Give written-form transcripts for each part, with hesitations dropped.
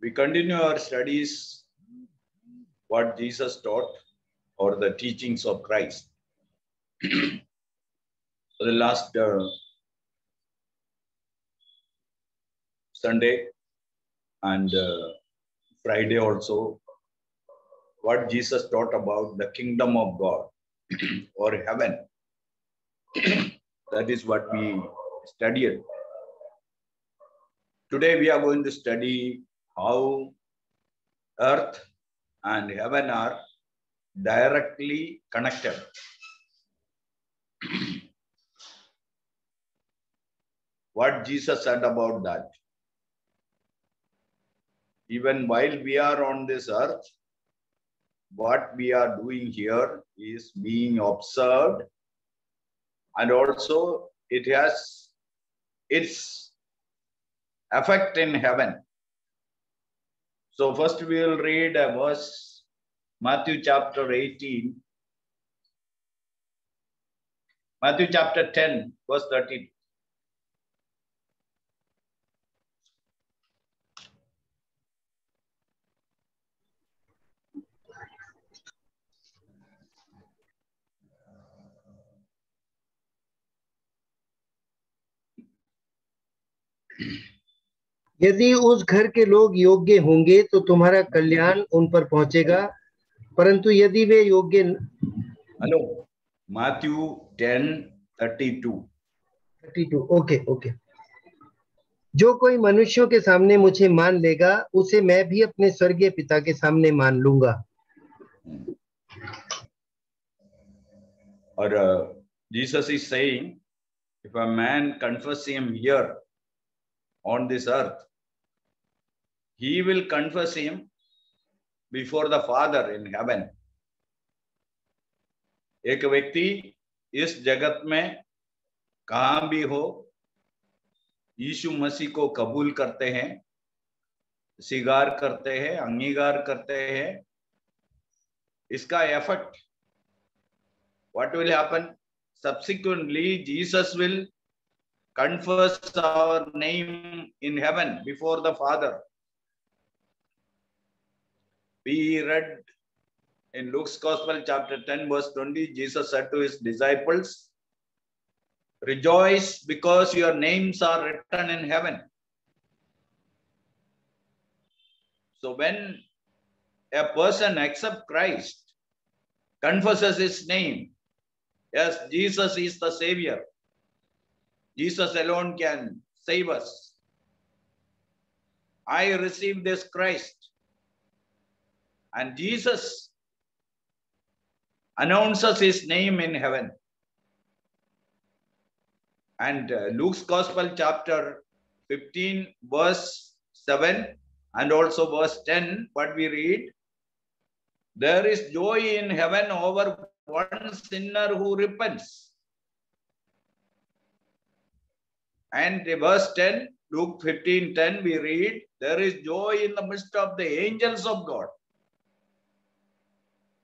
We continue our studies, what Jesus taught, or the teachings of Christ. For the last Sunday and Friday also, what Jesus taught about the kingdom of God or heaven. That is what we studied. Today we are going to study how earth and heaven are directly connected. What Jesus said about that. Even while we are on this earth, what we are doing here is being observed, and also it has its effect in heaven. So first we will read a verse, Matthew chapter 18, Matthew chapter 10, verse 32. यदि उस घर के लोग योग्य होंगे तो तुम्हारा कल्याण उन पर पहुंचेगा, परंतु यदि वे योग्य हेलो, मैथ्यू 10:32 ओके। जो कोई मनुष्यों के सामने मुझे मान लेगा, उसे मैं भी अपने स्वर्गीय पिता के सामने मान लूंगा। और Jesus is saying, if a man confess him here on this earth, he will confess him before the Father in heaven. एक व्यक्ति इस जगत में कहां भी हो, यीशु मसीह को कबूल करते हैं, स्वीकार करते हैं, अंगीकार करते हैं, इसका effect what will happen? Subsequently, Jesus will confess our name in heaven before the Father. We read in Luke's Gospel, chapter 10, verse 20, Jesus said to his disciples, rejoice because your names are written in heaven. So when a person accepts Christ, confesses his name, yes, Jesus is the Savior. Jesus alone can save us. I received this Christ. And Jesus announces his name in heaven. And Luke's Gospel, chapter 15, verse 7, and also verse 10, what we read, there is joy in heaven over one sinner who repents. And verse 10, Luke 15:10, we read, there is joy in the midst of the angels of God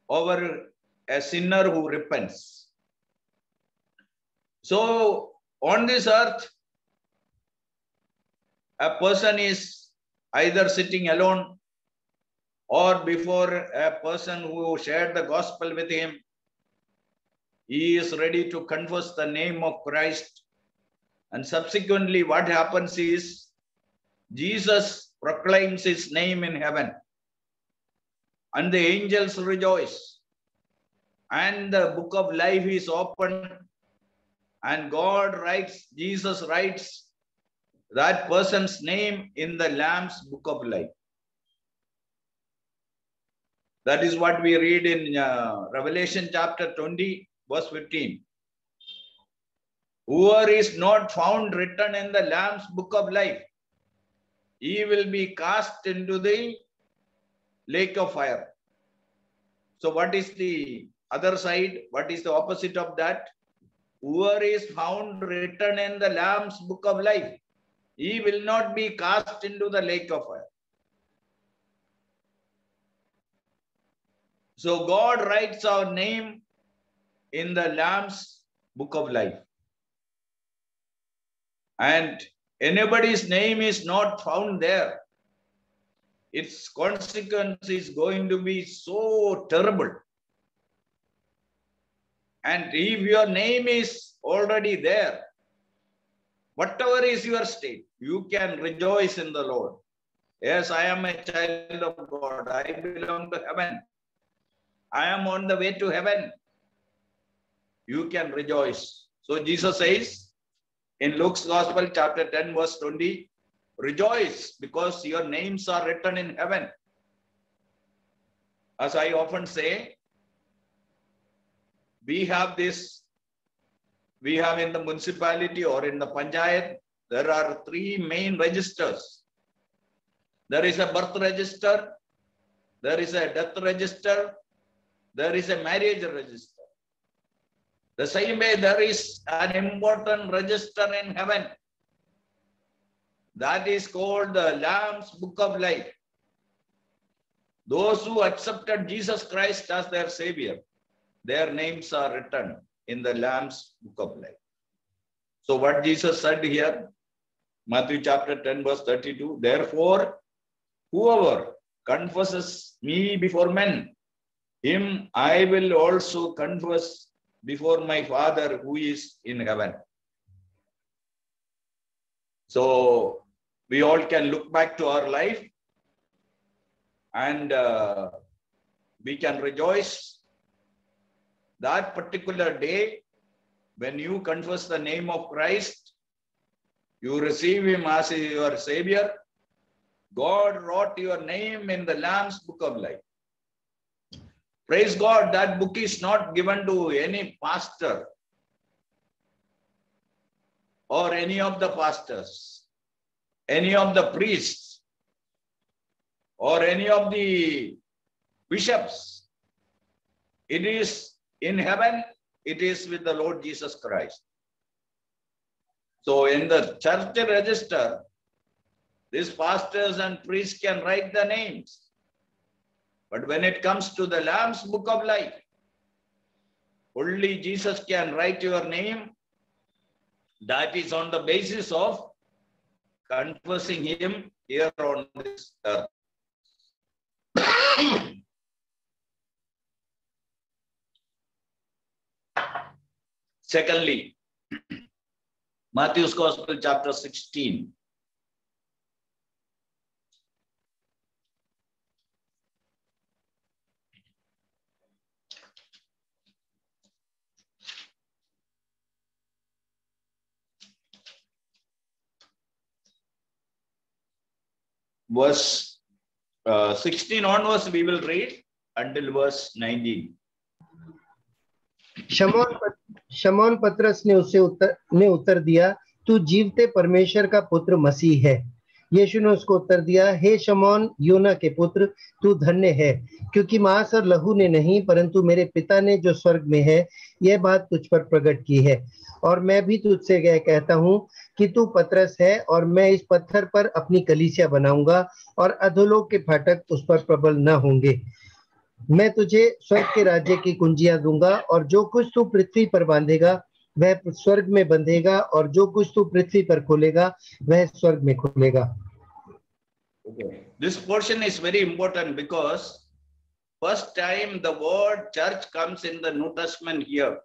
over a sinner who repents. So on this earth, a person is either sitting alone or before a person who shared the gospel with him. He is ready to confess the name of Christ. And subsequently, what happens is Jesus proclaims his name in heaven. And the angels rejoice. And the book of life is opened. And God writes, Jesus writes that person's name in the Lamb's book of life. That is what we read in Revelation chapter 20, verse 15. Whoever is not found written in the Lamb's book of life, he will be cast into the lake of fire. So what is the other side? What is the opposite of that? Whoever is found written in the Lamb's book of life, he will not be cast into the lake of fire. So God writes our name in the Lamb's book of life. And anybody's name is not found there, its consequence is going to be so terrible. And if your name is already there, whatever is your state, you can rejoice in the Lord. Yes, I am a child of God. I belong to heaven. I am on the way to heaven. You can rejoice. So Jesus says in Luke's Gospel, chapter 10, verse 20, rejoice because your names are written in heaven. As I often say, we have in the municipality or in the panchayat, there are 3 main registers. There is a birth register, there is a death register, there is a marriage register. The same way there is an important register in heaven. That is called the Lamb's Book of Life. Those who accepted Jesus Christ as their Savior, their names are written in the Lamb's Book of Life. So what Jesus said here, Matthew chapter 10, verse 32, therefore, whoever confesses me before men, him I will also confess before my Father who is in heaven. So we all can look back to our life and we can rejoice that particular day when you confess the name of Christ, you receive him as your Savior. God wrote your name in the Lamb's Book of Life. Praise God, that book is not given to any pastor or any of the pastors, any of the priests, or any of the bishops. It is in heaven, it is with the Lord Jesus Christ. So in the church register, these pastors and priests can write the names. But when it comes to the Lamb's Book of Life, only Jesus can write your name. That is on the basis of confessing him here on this earth. Secondly, Matthew's Gospel, chapter 16. Verse 16 onwards, we will read until verse 19. शमौन पतरस ने उत्तर दिया, तू जीवते परमेश्वर का पुत्र मसीह है। यीशु ने उसको उत्तर दिया, हे शमौन योना के पुत्र, तू धन्य है, क्योंकि मांस और लहू ने नहीं परंतु मेरे पिता ने जो स्वर्ग में है यह बात तुझ पर प्रकट की है। और मैं भी तुझसे कहता हूँ कि तू पतरस है और मैं इस पत्थर पर अपनी कलीसिया बनाऊंगा और अधोलोक के फाटक उस पर प्रबल न होंगे। मैं तुझे स्वर्ग के राज्य की कुंजियां दूंगा और जो कुछ तू पृथ्वी पर बांधेगा वह स्वर्ग में बंधेगा और जो कुछ तू पृथ्वी पर खोलेगा वह स्वर्ग में खोलेगा। This portion is very important because first time the word church comes in the New Testament here.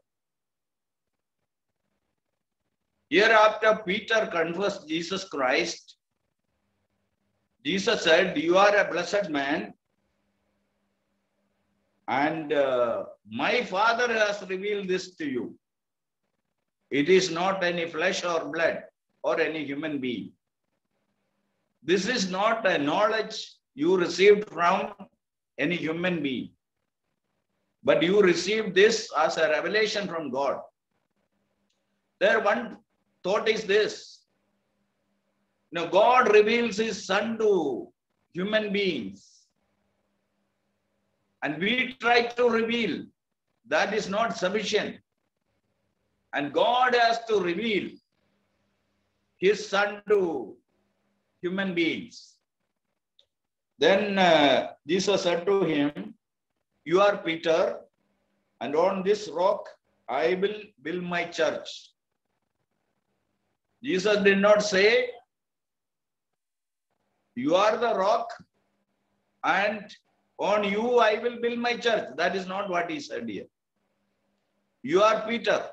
Hereafter Peter confessed Jesus Christ. Jesus said, you are a blessed man, and my Father has revealed this to you. It is not any flesh or blood or any human being. This is not a knowledge you received from any human being, but you received this as a revelation from God. There one thought is this. Now God reveals his Son to human beings, and we try to reveal. That is not sufficient. And God has to reveal his Son to human beings. Then Jesus said to him, you are Peter, and on this rock I will build my church. Jesus did not say, You are the rock, and on you I will build my church. That is not what he said here. You are Peter.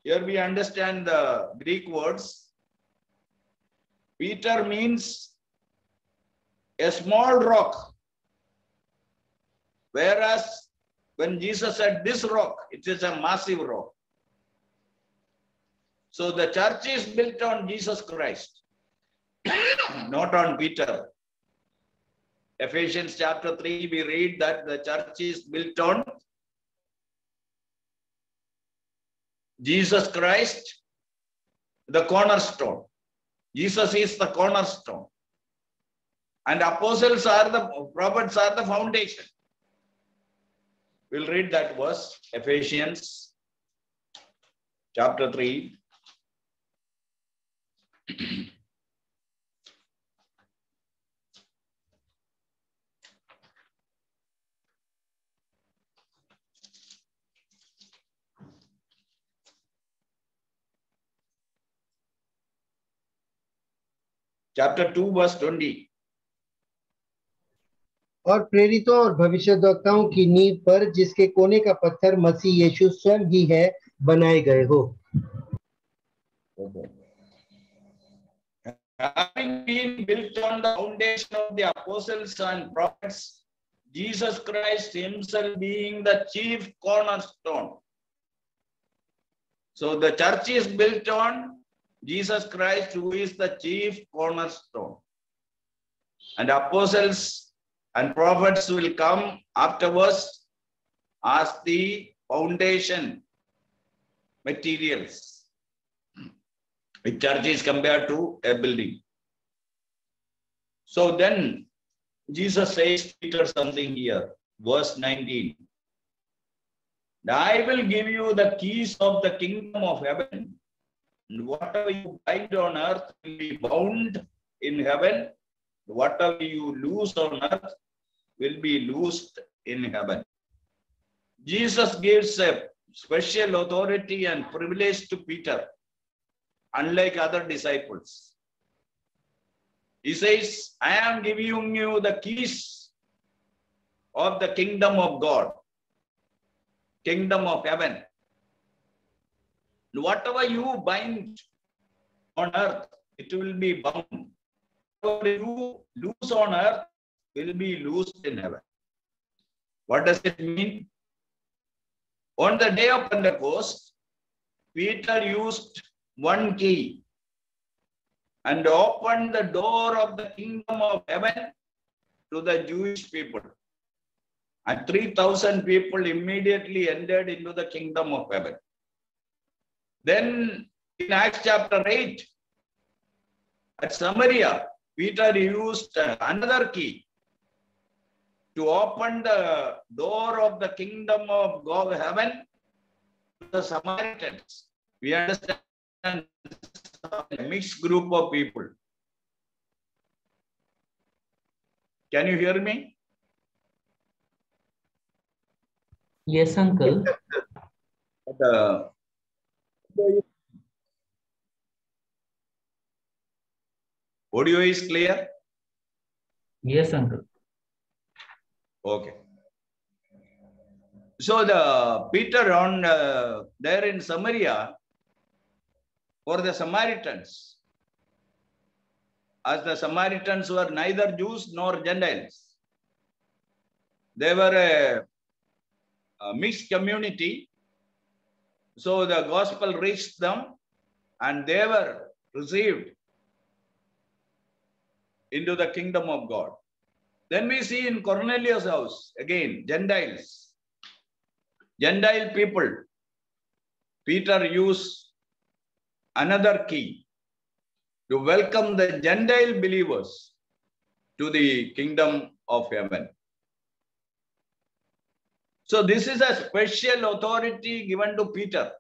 Here we understand the Greek words. Peter means a small rock. Whereas when Jesus said this rock, it is a massive rock. So the church is built on Jesus Christ, not on Peter. Ephesians chapter 3, we read that the church is built on Jesus Christ, the cornerstone. Jesus is the cornerstone. And apostles are the prophets are the foundation. We'll read that verse, Ephesians chapter 3. Chapter 2, verse 20. और प्रेरितों और भविष्यद्वक्ताओं की नींव पर जिसके कोने का पत्थर मसीह यीशु स्वयं ही है, बनाए गए हो। Having been built on the foundation of the apostles and prophets, Jesus Christ himself being the chief cornerstone. So the church is built on Jesus Christ, who is the chief cornerstone. And apostles and prophets will come afterwards as the foundation materials. The church is compared to a building. So then Jesus says to Peter something here, verse 19. I will give you the keys of the kingdom of heaven. And whatever you bind on earth will be bound in heaven. Whatever you loose on earth will be loosed in heaven. Jesus gives a special authority and privilege to Peter, unlike other disciples. He says, I am giving you the keys of the kingdom of God, kingdom of heaven. Whatever you bind on earth, it will be bound. Whatever you loose on earth will be loosed in heaven. What does it mean? On the day of Pentecost, Peter used one key and opened the door of the kingdom of heaven to the Jewish people. And 3,000 people immediately entered into the kingdom of heaven. Then in Acts chapter 8, at Samaria, Peter used another key to open the door of the kingdom of God, heaven, to the Samaritans. We understand a mixed group of people. Can you hear me? Yes, uncle. Audio is clear? Yes, uncle. Okay. So the Peter on there in Samaria, for the Samaritans, as the Samaritans were neither Jews nor Gentiles, they were a mixed community. So the gospel reached them and they were received into the kingdom of God. Then we see in Cornelius' house, again, Gentiles, Gentile people. Peter used another key to welcome the Gentile believers to the kingdom of heaven. So this is a special authority given to Peter.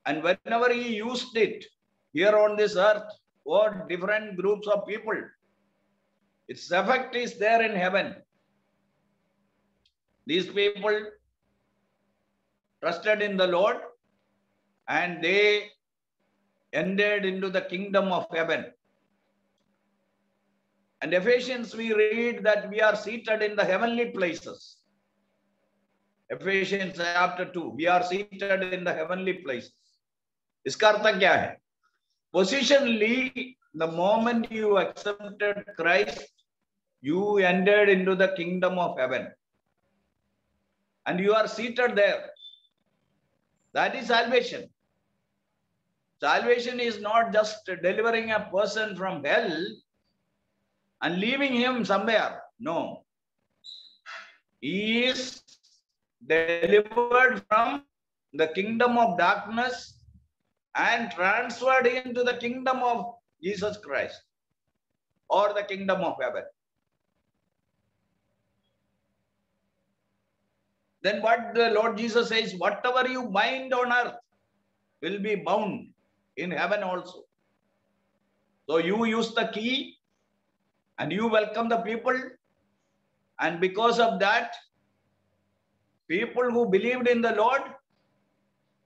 And whenever he used it here on this earth, or different groups of people, its effect is there in heaven. These people trusted in the Lord and they entered into the kingdom of heaven. And Ephesians, we read that we are seated in the heavenly places. Ephesians chapter 2, we are seated in the heavenly places. इसका अर्थ क्या है? Positionally, the moment you accepted Christ, you entered into the kingdom of heaven. And you are seated there. That is salvation. Salvation is not just delivering a person from hell and leaving him somewhere. No. He is delivered from the kingdom of darkness and transferred into the kingdom of Jesus Christ, or the kingdom of heaven. Then what the Lord Jesus says, whatever you bind on earth will be bound in heaven also. So you use the key and you welcome the people, and because of that, people who believed in the Lord,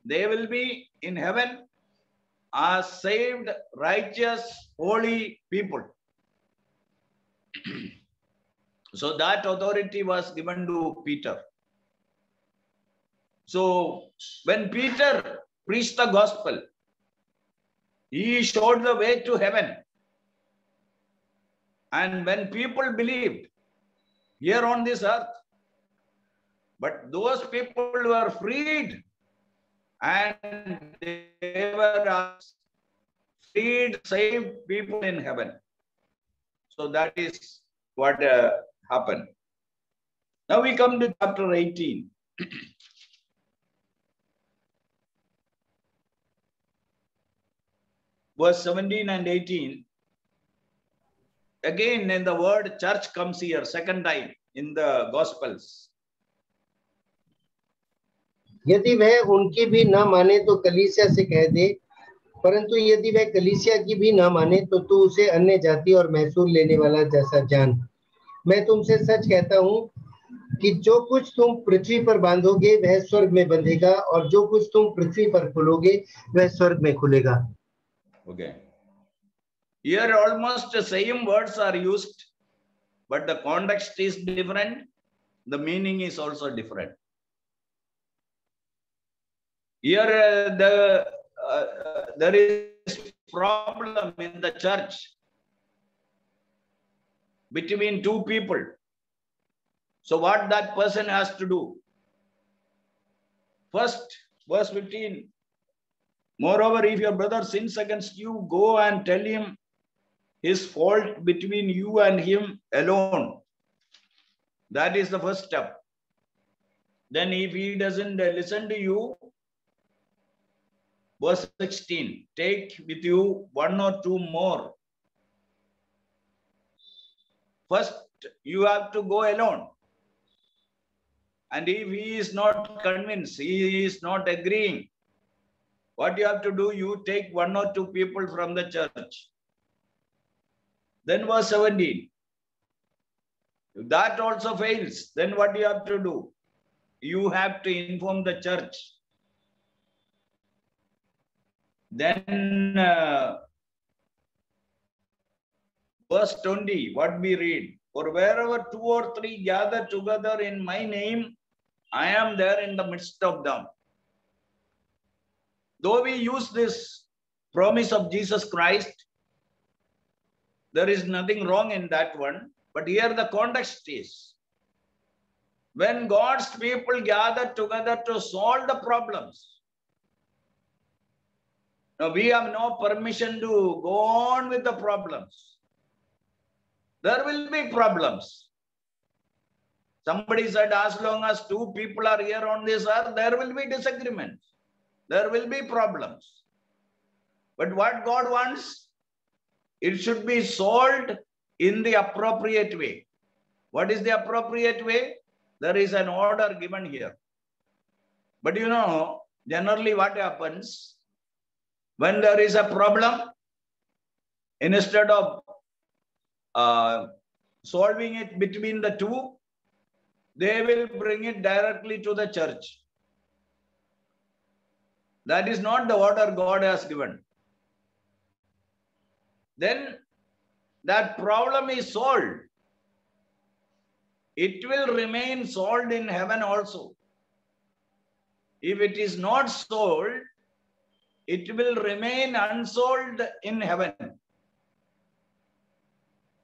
they will be in heaven as saved, righteous, holy people. So that authority was given to Peter. So when Peter preached the gospel, he showed the way to heaven. And when people believed here on this earth, but those people were freed, and they were freed, saved people in heaven. So that is what happened. Now we come to chapter 18. Verse 17 and 18. Again, in the word church comes here, second time in the Gospels. यदि वह उनकी भी न माने तो कलीसिया से कह दे, परंतु यदि वह कलीसिया की भी न माने तो तू उसे अन्य जाति और महसूल लेने वाला जैसा जान। मैं तुमसे सच कहता हूँ कि जो कुछ तुम पृथ्वी पर बांधोगे वह स्वर्ग में बंधेगा, और जो कुछ तुम पृथ्वी पर खोलोगे वह स्वर्ग में खुलेगा। Okay. Here almost the same words are used, but the context is different. The meaning is also different. Here there is problem in the church between two people. So what that person has to do? First, verse 15. Moreover, if your brother sins against you, go and tell him his fault between you and him alone. That is the first step. Then if he doesn't listen to you, verse 16, take with you one or two more. First, you have to go alone. And if he is not convinced, he is not agreeing, what you have to do, you take one or two people from the church. Then verse 17, if that also fails, then what you have to do? You have to inform the church. Then verse 20, what we read, for wherever two or three gather together in my name, I am there in the midst of them. Though we use this promise of Jesus Christ, there is nothing wrong in that one. But here the context is, when God's people gather together to solve the problems. Now we have no permission to go on with the problems. There will be problems. Somebody said, as long as two people are here on this earth, there will be disagreements. There will be problems. But what God wants, it should be solved in the appropriate way. What is the appropriate way? There is an order given here. But you know, generally what happens, when there is a problem, instead of solving it between the two, they will bring it directly to the church. That is not the order God has given. Then that problem is solved, it will remain solved in heaven also. If it is not solved, it will remain unsolved in heaven.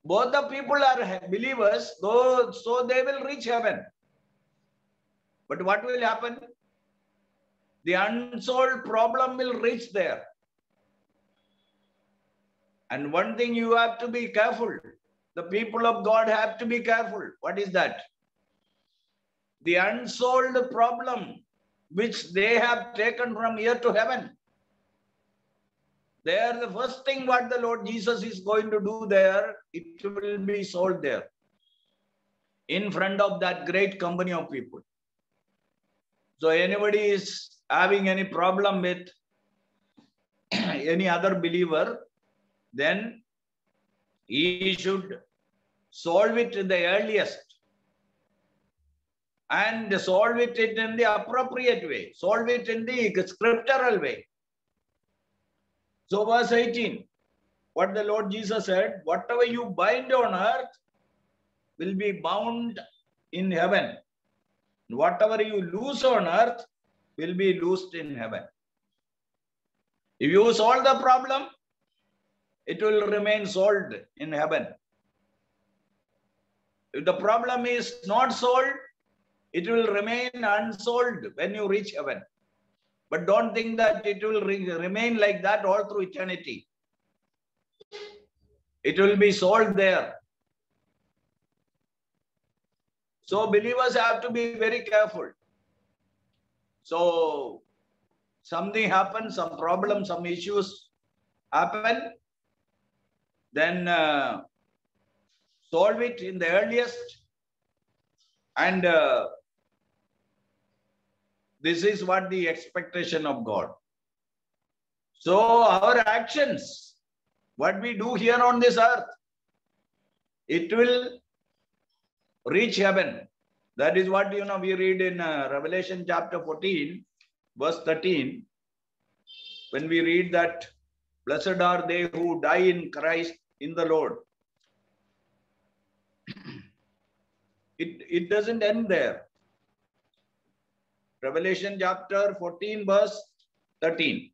Both the people are believers, so they will reach heaven. But what will happen? The unsolved problem will reach there. And one thing you have to be careful. The people of God have to be careful. What is that? The unsolved problem which they have taken from here to heaven. There, the first thing what the Lord Jesus is going to do there, it will be solved there. In front of that great company of people. So anybody is having any problem with any other believer, then he should solve it in the earliest and solve it in the appropriate way, solve it in the scriptural way. So verse 18, what the Lord Jesus said, whatever you bind on earth will be bound in heaven. Whatever you loose on earth will be loosed in heaven. If you solve the problem, it will remain solved in heaven. If the problem is not solved, it will remain unsolved when you reach heaven. But don't think that it will remain like that all through eternity. It will be solved there. So believers have to be very careful. So something happens, some problems, some issues happen, then solve it in the earliest. And this is what the expectation of God. So our actions, what we do here on this earth, it will reach heaven. That is what, we read in Revelation chapter 14, verse 13. When we read that, blessed are they who die in Christ, in the Lord. It doesn't end there. Revelation chapter 14, verse 13.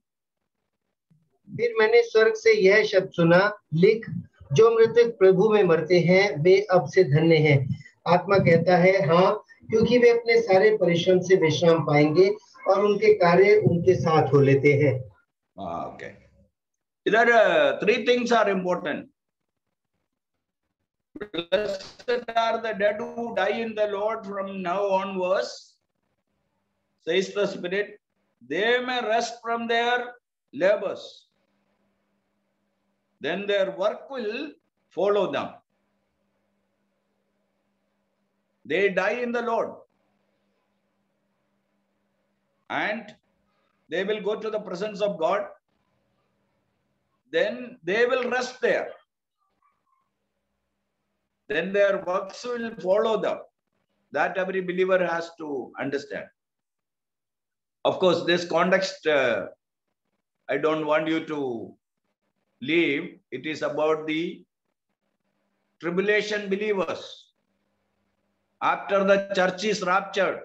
फिर मैंने स्वर्ग से यह शब्द सुना, लिख, जो मृतक प्रभु में मरते हैं वे अब से धन्य हैं। आत्मा कहता है हाँ, क्योंकि वे अपने सारे परिश्रम से विश्राम पाएंगे और उनके कार्य उनके साथ हो लेते हैं। Okay. There three things are important. Blessed are the dead who die in the Lord from now onwards, says the Spirit. They may rest from their labors. Then their work will follow them. They die in the Lord. And they will go to the presence of God. Then they will rest there. Then their works will follow them. That every believer has to understand. Of course, this context, I don't want you to leave. It is about the tribulation believers. After the church is raptured,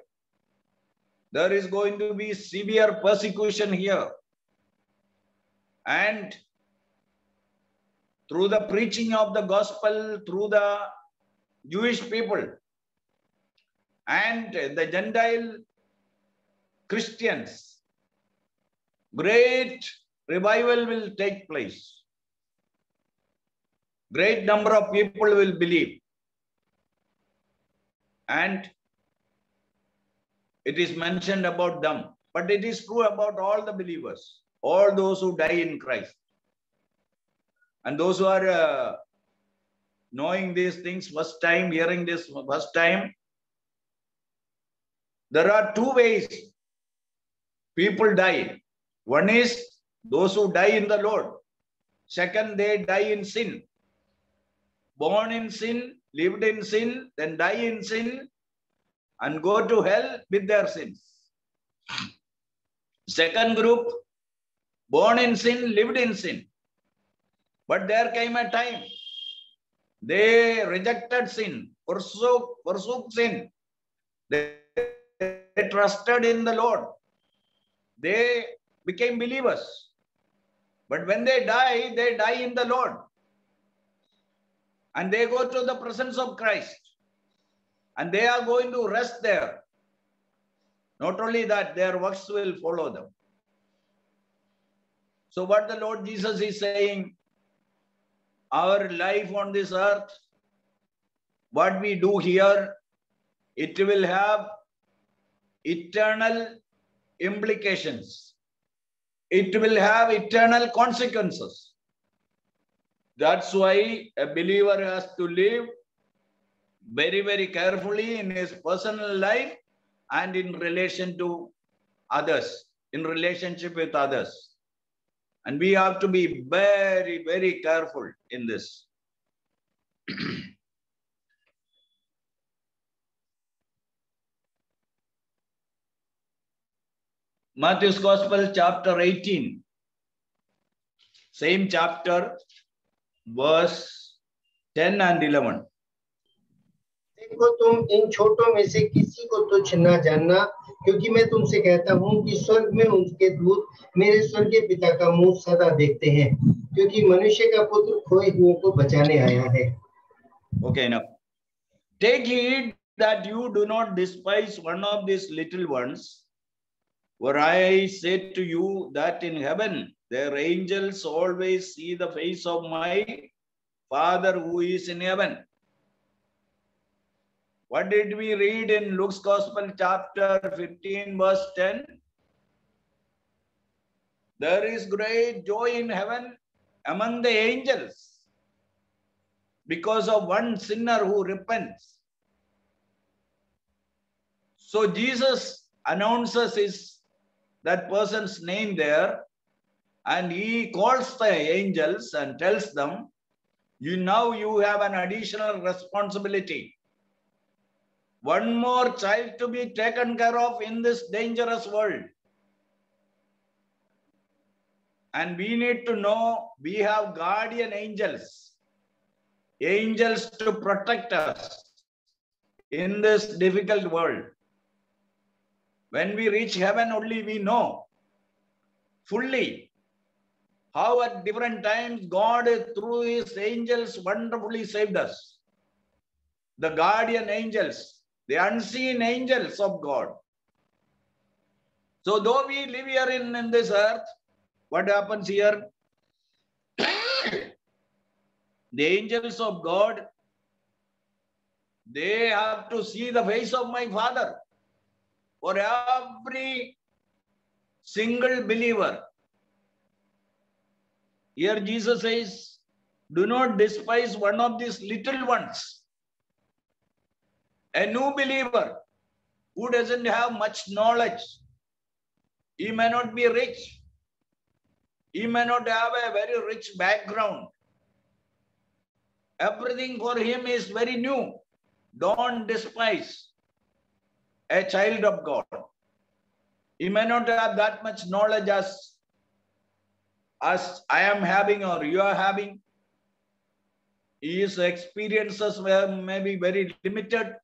there is going to be severe persecution here. And through the preaching of the gospel, through the Jewish people and the Gentile Christians, great revival will take place. Great number of people will believe. And it is mentioned about them. But it is true about all the believers, all those who die in Christ. And those who are knowing these things first time, hearing this first time, there are two ways people die. One is those who die in the Lord. Second, they die in sin. Born in sin, lived in sin, then die in sin, and go to hell with their sins. Second group, born in sin, lived in sin. But there came a time They rejected sin, forsook sin. They trusted in the Lord. They became believers. But when they die in the Lord. And they go to the presence of Christ. And they are going to rest there. Not only that, their works will follow them. So what the Lord Jesus is saying, our life on this earth, what we do here, it will have eternal implications. It will have eternal consequences. That's why a believer has to live very, very carefully in his personal life and in relation to others, in relationship with others. And we have to be very, very careful in this. Matthew's Gospel, chapter 18. Same chapter, verse 10 and 11. देखो तुम इन छोटों में से किसी को तुच्छ न जानना, क्योंकि मैं तुमसे कहता हूं कि स्वर्ग में उनके दूत मेरे स्वर्गीय पिता का मुंह सदा देखते हैं, क्योंकि मनुष्य का पुत्र खोए हुओं को बचाने आया है. Okay, now take heed that you do not despise one of these little ones, for I say to you that in heaven their angels always see the face of my Father who is in heaven. What did we read in Luke's Gospel, chapter 15, verse 10? There is great joy in heaven among the angels because of one sinner who repents. So Jesus announces that person's name there, and he calls the angels and tells them, now you have an additional responsibility. One more child to be taken care of in this dangerous world. And we need to know we have guardian angels, angels to protect us in this difficult world. When we reach heaven, only we know fully how at different times God, through his angels, wonderfully saved us. The guardian angels, the unseen angels of God. So though we live here in this earth, what happens here? The angels of God, they have to see the face of my Father. For every single believer. Here Jesus says, do not despise one of these little ones. A new believer who doesn't have much knowledge. He may not be rich. He may not have a very rich background. Everything for him is very new. Don't despise a child of God. He may not have that much knowledge as I am having or you are having. His experiences may be very limited.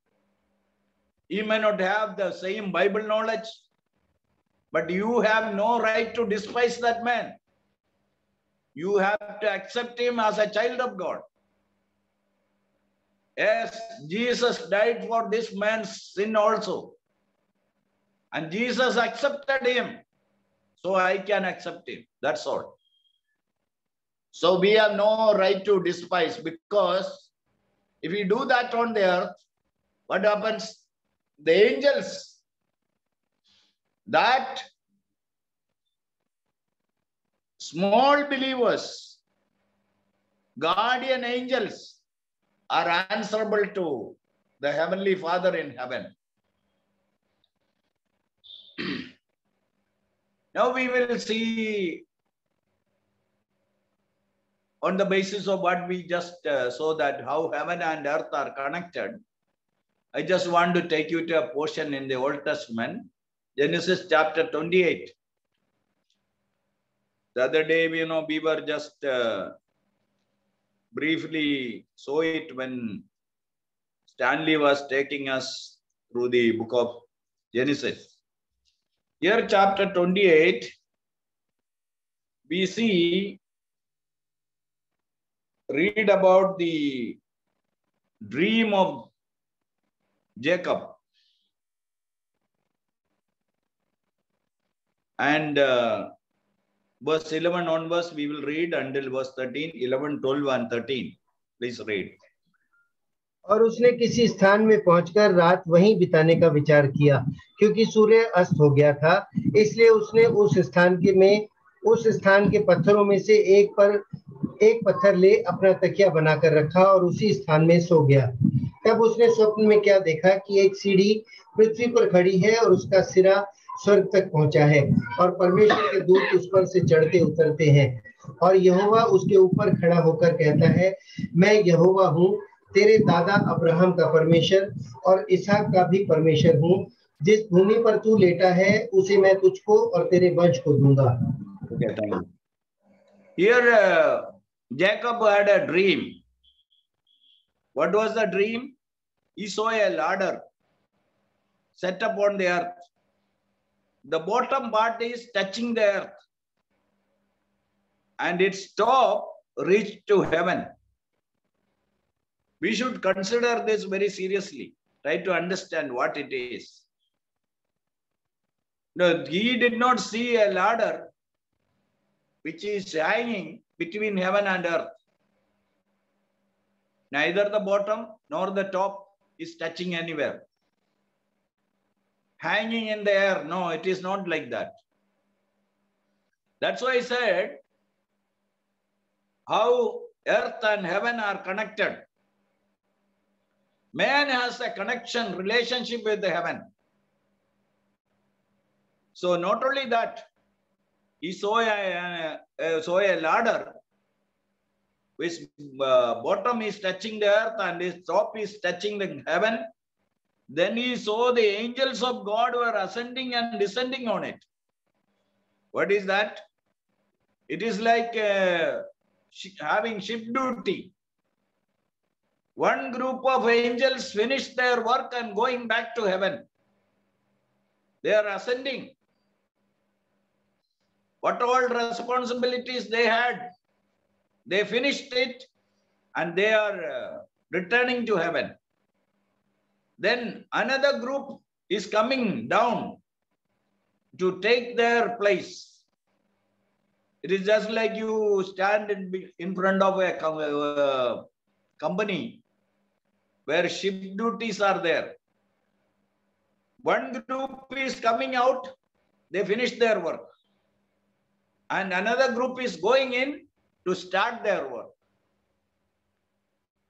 He may not have the same Bible knowledge, but you have no right to despise that man. You have to accept him as a child of God. Yes, Jesus died for this man's sin also. And Jesus accepted him. So I can accept him. That's all. So we have no right to despise, because if we do that on the earth, what happens? The angels, that small believers, guardian angels, are answerable to the Heavenly Father in heaven. Now we will see, on the basis of what we just saw, that how heaven and earth are connected. I just want to take you to a portion in the Old Testament, Genesis chapter 28. The other day, we were just briefly saw it when Stanley was taking us through the book of Genesis. Here, chapter 28, we read about the dream of Jacob. And verse 11 onwards, we will read until verse 13, 11, 12 and 13. Please read. और उसने किसी स्थान में पहुंचकर रात वहीं बिताने का विचार किया, क्योंकि सूर्य अस्त हो गया था। इसलिए उसने उस स्थान के पत्थरों में से एक पत्थर ले अपना तकिया बनाकर रखा और उसी स्थान में सो गया। तब उसने स्वप्न में क्या देखा कि एक सीढ़ी पृथ्वी पर खड़ी है और उसका सिरा स्वर्ग तक पहुंचा है और परमेश्वर के दूत उस पर से चढ़ते उतरते हैं। और यहोवा उसके ऊपर खड़ा होकर कहता है, मैं यहोवा हूँ, तेरे दादा अब्राहम का परमेश्वर और इसहाक का भी परमेश्वर हूँ। जिस भूमि पर तू लेटा है उसे मैं तुझको और तेरे वंश को दूंगा। Here Jacob had a dream. What was the dream? He saw a ladder set upon the earth. The bottom part is touching the earth and its top reached to heaven. We should consider this very seriously. Try to understand what it is. No, he did not see a ladder which is hanging between heaven and earth. Neither the bottom nor the top is touching anywhere. Hanging in the air. No, it is not like that. That's why I said how earth and heaven are connected. Man has a connection, relationship with the heaven. So not only that, he saw a ladder which bottom is touching the earth and his top is touching the heaven. Then he saw the angels of God were ascending and descending on it. What is that? It is like having ship duty. One group of angels finished their work and going back to heaven. They are ascending. What all responsibilities they had, they finished it and they are returning to heaven. Then another group is coming down to take their place. It is just like you stand in front of a company where ship duties are there. One group is coming out, they finish their work. And another group is going in to start their work.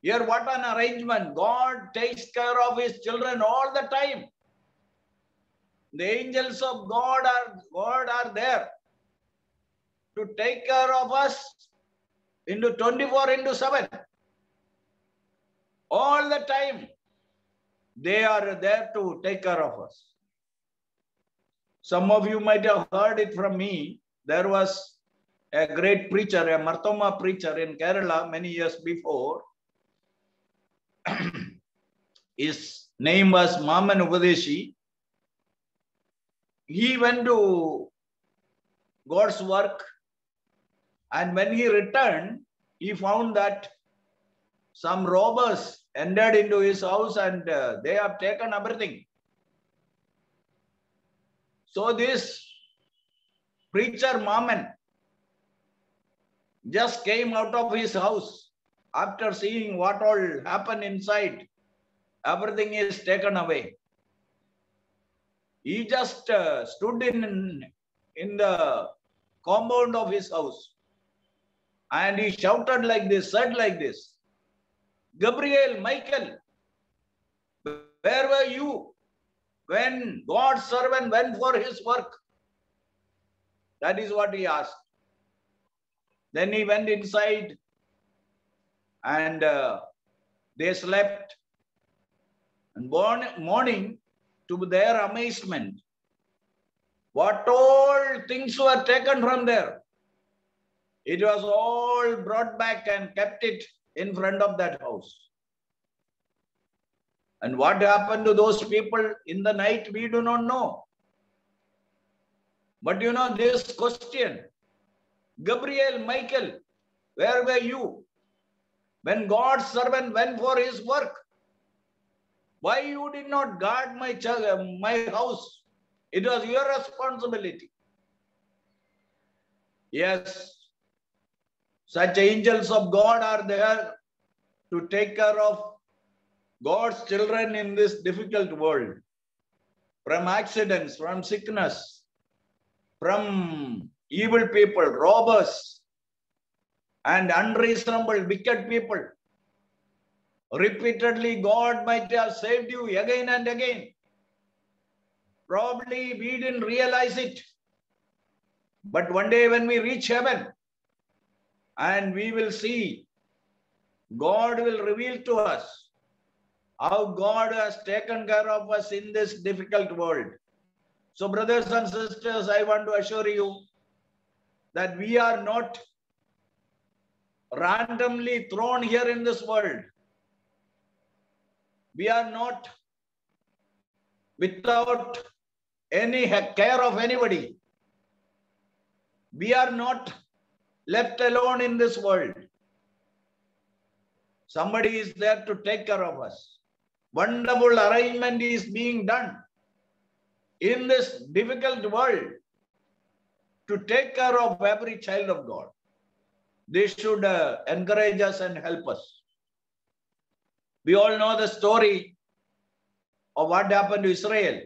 Here, what an arrangement. God takes care of his children all the time. The angels of God are there to take care of us into 24/7. All the time, they are there to take care of us. Some of you might have heard it from me. There was a great preacher, a Marthoma preacher in Kerala many years before. His name was Maman Upadeshi. He went to God's work, and when he returned, he found that some robbers entered into his house and they have taken everything. So this preacher Maman just came out of his house after seeing what all happened inside. Everything is taken away. He just stood in the compound of his house and he shouted like this, said like this, Gabriel, Michael, where were you when God's servant went for his work? That is what he asked. Then he went inside and they slept. And morning, to their amazement, what all things were taken from there, it was all brought back and kept it in front of that house. And what happened to those people in the night, we do not know. But you know this question, Gabriel, Michael, where were you when God's servant went for his work? Why you did not guard my house? It was your responsibility. Yes, such angels of God are there to take care of God's children in this difficult world. From accidents, from sickness, from evil people, robbers, and unreasonable, wicked people. Repeatedly, God might have saved you again and again. Probably we didn't realize it. But one day when we reach heaven, and we will see, God will reveal to us how God has taken care of us in this difficult world. So brothers and sisters, I want to assure you that we are not randomly thrown here in this world. We are not without any care of anybody. We are not left alone in this world. Somebody is there to take care of us. Wonderful arrangement is being done in this difficult world to take care of every child of God. This should encourage us and help us. We all know the story of what happened to Israel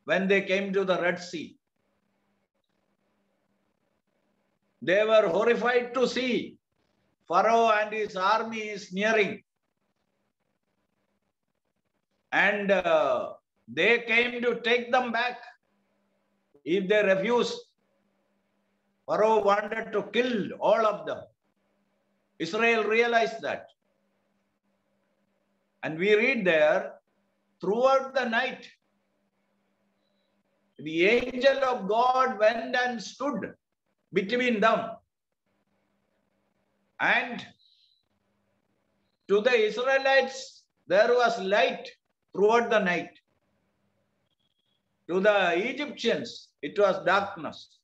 when they came to the Red Sea. They were horrified to see Pharaoh and his army is nearing. And they came to take them back. If they refused, Pharaoh wanted to kill all of them. Israel realized that. And we read there, throughout the night, the angel of God went and stood between them. And to the Israelites, there was light throughout the night. To the Egyptians, it was darkness.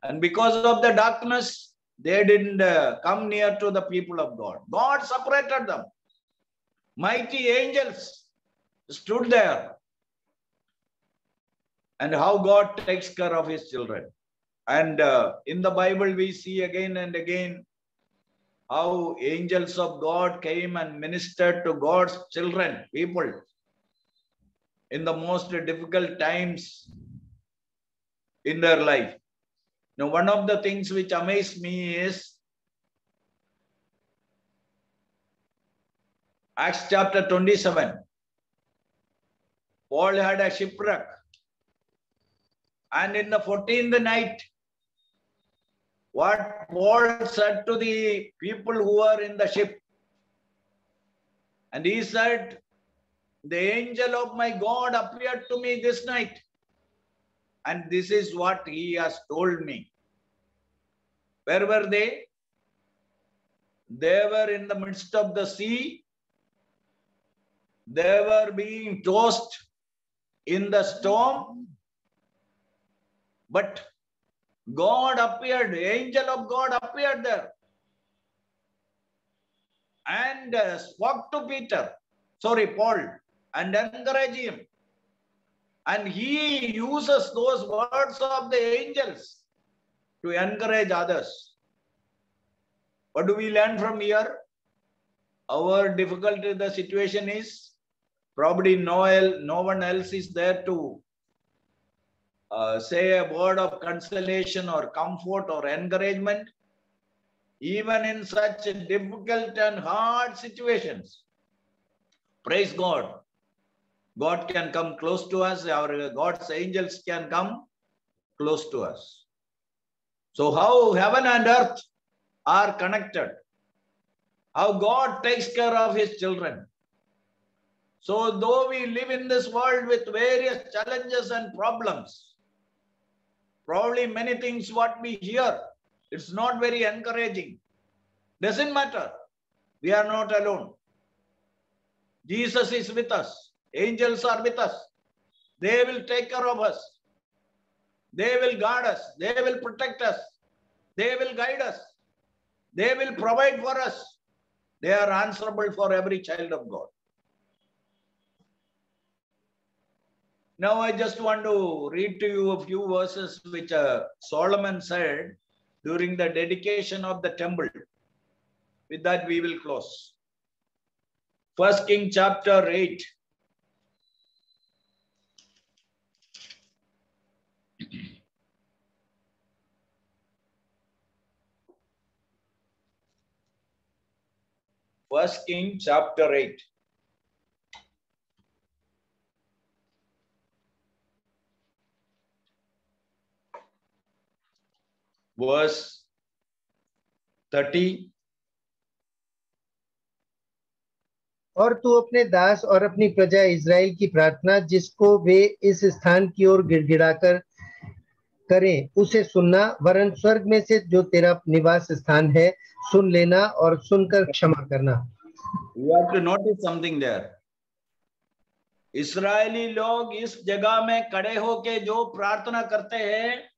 And because of the darkness, they didn't come near to the people of God. God separated them. Mighty angels stood there. And how God takes care of his children. And in the Bible, we see again and again how angels of God came and ministered to God's children, people, in the most difficult times in their life. Now, one of the things which amazed me is Acts chapter 27. Paul had a shipwreck. And in the 14th night, what Paul said to the people who were in the ship, and he said, the angel of my God appeared to me this night, and this is what he has told me. Where were they? They were in the midst of the sea. They were being tossed in the storm. But God appeared, the angel of God appeared there and spoke to Paul, and encouraged him. And he uses those words of the angels to encourage others. What do we learn from here? Our difficulty, the situation is probably no one else is there to say a word of consolation or comfort or encouragement. Even in such difficult and hard situations, praise God. God can come close to us. Our God's angels can come close to us. So how heaven and earth are connected. How God takes care of his children. So though we live in this world with various challenges and problems, probably many things what we hear, it's not very encouraging. Doesn't matter. We are not alone. Jesus is with us. Angels are with us. They will take care of us. They will guard us. They will protect us. They will guide us. They will provide for us. They are answerable for every child of God. Now I just want to read to you a few verses which Solomon said during the dedication of the temple. With that we will close. 1 Kings chapter 8. First Kings chapter 8. Verse 30. और तू अपने दास और अपनी प्रजा Israel की प्रार्थना जिसको वे इस स्थान की ओर गिड़गिड़ाकर करें उसे सुनना, वरन स्वर्ग में से जो तेरा निवास स्थान है सुन लेना और सुनकर क्षमा करना। You have to notice something there. इस्राएली लोग इस जगह में खड़े होके जो प्रार्थना करते हैं,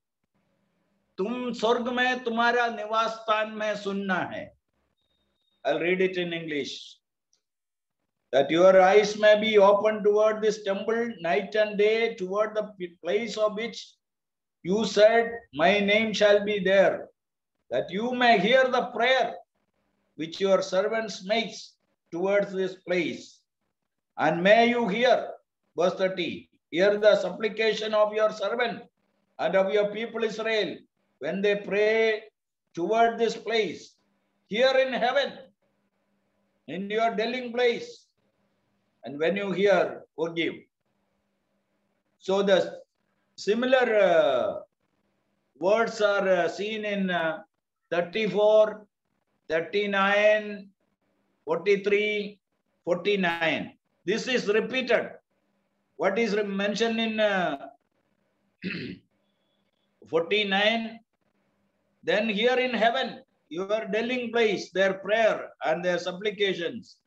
तुम स्वर्ग में तुम्हारा निवास स्थान में सुनना है. I'll read it in English. That your eyes may be open toward this temple night and day, toward the place of which you said, my name shall be there, that you may hear the prayer which your servants makes towards this place. And may you hear, verse 30, hear the supplication of your servant and of your people Israel when they pray toward this place, here in heaven, in your dwelling place. And when you hear, forgive. So the similar words are seen in 34, 39, 43, 49. This is repeated. What is mentioned in 49? Then here in heaven, your dwelling place, their prayer and their supplications,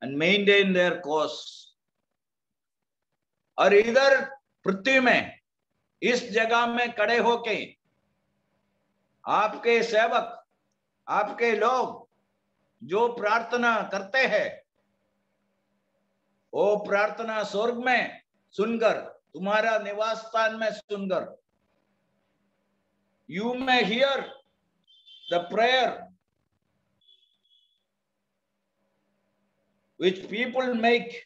and maintain their cause. और इधर पृथ्वी में इस जगह में खड़े होके आपके सेवक, आपके लोग जो प्रार्थना करते हैं, वो प्रार्थना स्वर्ग में सुनकर, तुम्हारा निवास स्थान में सुनकर, you may hear the prayer which people make,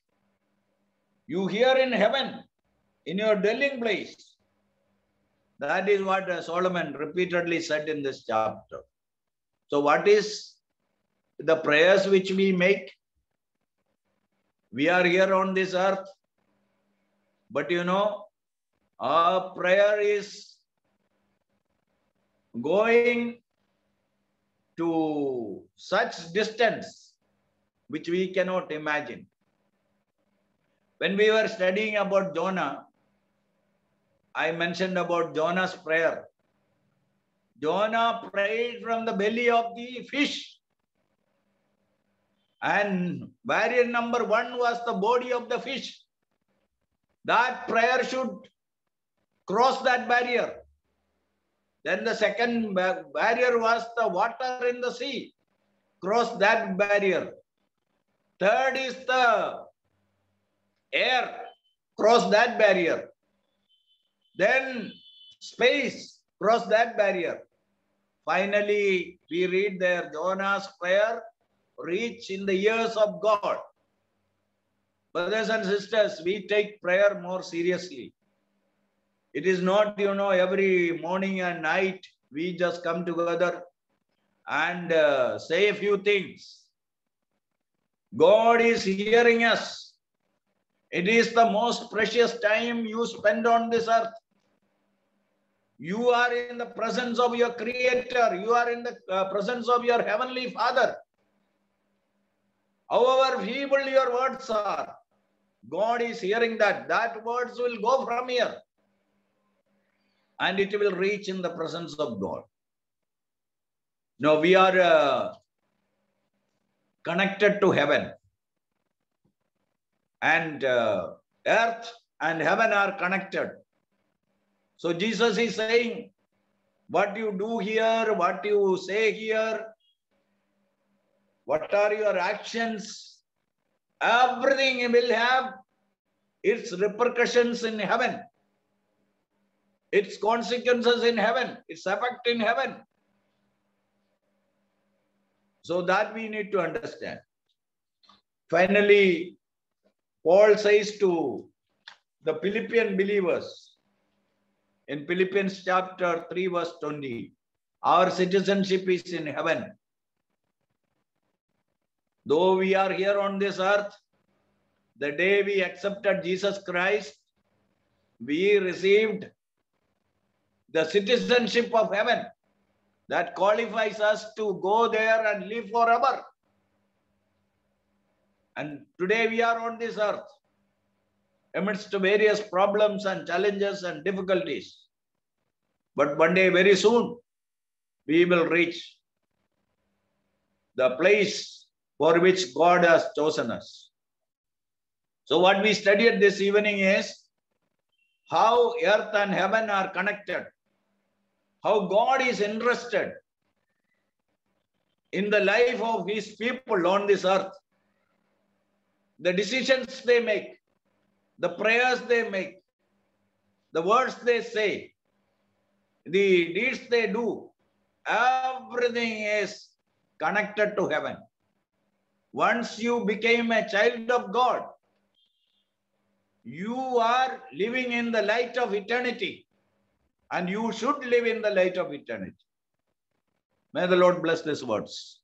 you hear in heaven, in your dwelling place. That is what Solomon repeatedly said in this chapter. So what is the prayers which we make? We are here on this earth, but you know, our prayer is going to such distance which we cannot imagine. When we were studying about Jonah, I mentioned about Jonah's prayer. Jonah prayed from the belly of the fish. And barrier number 1 was the body of the fish. That prayer should cross that barrier. Then the second barrier was the water in the sea. Cross that barrier. Third is the air. Cross that barrier. Then space. Cross that barrier. Finally, we read there, Jonah's prayer reach in the ears of God. Brothers and sisters, we take prayer more seriously. It is not, you know, every morning and night we just come together and say a few things. God is hearing us. It is the most precious time you spend on this earth. You are in the presence of your Creator. You are in the presence of your Heavenly Father. However feeble your words are, God is hearing that. That words will go from here and it will reach in the presence of God. Now we are connected to heaven. And earth and heaven are connected. So Jesus is saying, what you do here, what you say here, what are your actions, everything will have its repercussions in heaven, its consequences in heaven, its effect in heaven. So that we need to understand. Finally, Paul says to the Philippian believers in Philippians chapter 3 verse 20, our citizenship is in heaven. Though we are here on this earth, the day we accepted Jesus Christ, we received the citizenship of heaven that qualifies us to go there and live forever. And today we are on this earth amidst various problems and challenges and difficulties. But one day, very soon, we will reach the place for which God has chosen us. So what we studied this evening is how earth and heaven are connected, how God is interested in the life of his people on this earth, the decisions they make, the prayers they make, the words they say, the deeds they do, everything is connected to heaven. Once you became a child of God, you are living in the light of eternity, and you should live in the light of eternity. May the Lord bless these words.